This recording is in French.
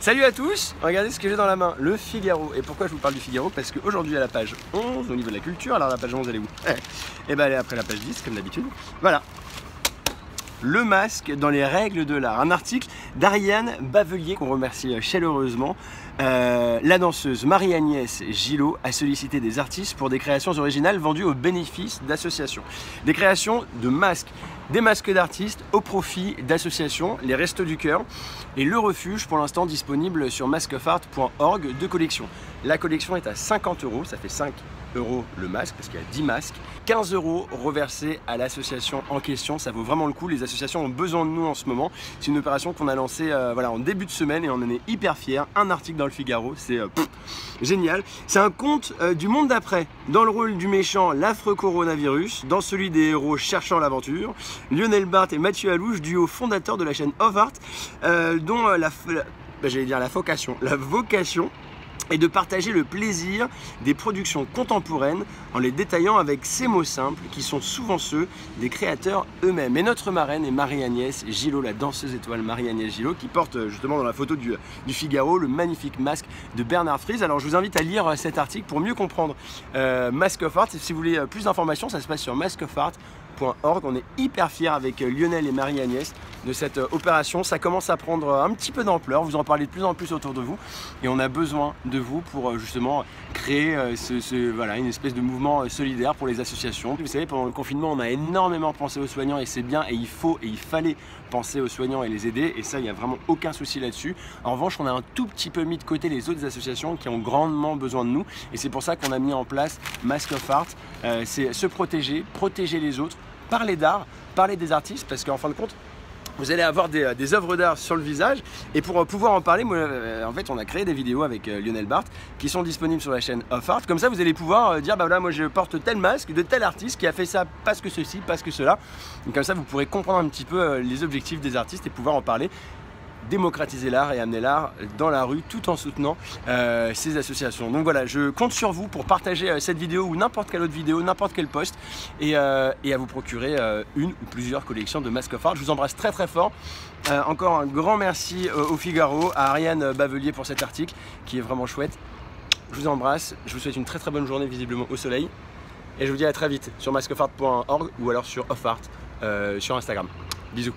Salut à tous, regardez ce que j'ai dans la main, le Figaro. Et pourquoi je vous parle du Figaro? Parce qu'aujourd'hui à la page 11, au niveau de la culture, alors la page 11 elle est où? Et ben elle est après la page 10 comme d'habitude. Voilà. Le masque dans les règles de l'art, un article d'Ariane Bavelier qu'on remercie chaleureusement. La danseuse Marie-Agnès Gillot a sollicité des artistes pour des créations originales vendues au bénéfice d'associations. Des créations de masques, des masques d'artistes au profit d'associations, les Restos du Cœur et le Refuge, pour l'instant disponible sur masqueofart.org de collection. La collection est à 50 €, ça fait 5 € le masque parce qu'il y a 10 masques, 15 € reversés à l'association en question, ça vaut vraiment le coup, les associations ont besoin de nous en ce moment. C'est une opération qu'on a lancée voilà, en début de semaine et on en est hyper fiers. Un article dans le Figaro, c'est génial. C'est un conte du monde d'après, dans le rôle du méchant l'affreux coronavirus, dans celui des héros cherchant l'aventure, Lionel Barthes et Mathieu Allouche, duo fondateur de la chaîne Off Art, dont la vocation et de partager le plaisir des productions contemporaines en les détaillant avec ces mots simples qui sont souvent ceux des créateurs eux-mêmes. Et notre marraine est Marie-Agnès Gillot, la danseuse étoile Marie-Agnès Gillot, qui porte justement dans la photo du Figaro le magnifique masque de Bernard Friese. Alors je vous invite à lire cet article pour mieux comprendre Masque of Art. Si vous voulez plus d'informations, ça se passe sur masqueofart.org. On est hyper fiers avec Lionel et Marie-Agnès de cette opération. Ça commence à prendre un petit peu d'ampleur, vous en parlez de plus en plus autour de vous et on a besoin de vous pour justement créer voilà, une espèce de mouvement solidaire pour les associations. Vous savez, pendant le confinement, on a énormément pensé aux soignants et c'est bien et il fallait penser aux soignants et les aider et ça, il n'y a vraiment aucun souci là-dessus. En revanche, on a un tout petit peu mis de côté les autres associations qui ont grandement besoin de nous et c'est pour ça qu'on a mis en place Masque of Art. C'est se protéger, protéger les autres, parler d'art, parler des artistes parce qu'en fin de compte, vous allez avoir des œuvres d'art sur le visage et pour pouvoir en parler, moi, en fait on a créé des vidéos avec Lionel Barthes qui sont disponibles sur la chaîne Off Art. Comme ça vous allez pouvoir dire bah voilà, moi je porte tel masque de tel artiste qui a fait ça parce que ceci, parce que cela. Donc comme ça vous pourrez comprendre un petit peu les objectifs des artistes et pouvoir en parler. Démocratiser l'art et amener l'art dans la rue tout en soutenant ces associations. Donc voilà, je compte sur vous pour partager cette vidéo ou n'importe quelle autre vidéo, n'importe quel post et à vous procurer une ou plusieurs collections de Masque of Art. Je vous embrasse très très fort. Encore un grand merci au Figaro, à Ariane Bavelier pour cet article qui est vraiment chouette. Je vous embrasse, je vous souhaite une très très bonne journée visiblement au soleil et je vous dis à très vite sur masqueofart.org ou alors sur Off Art sur Instagram. Bisous.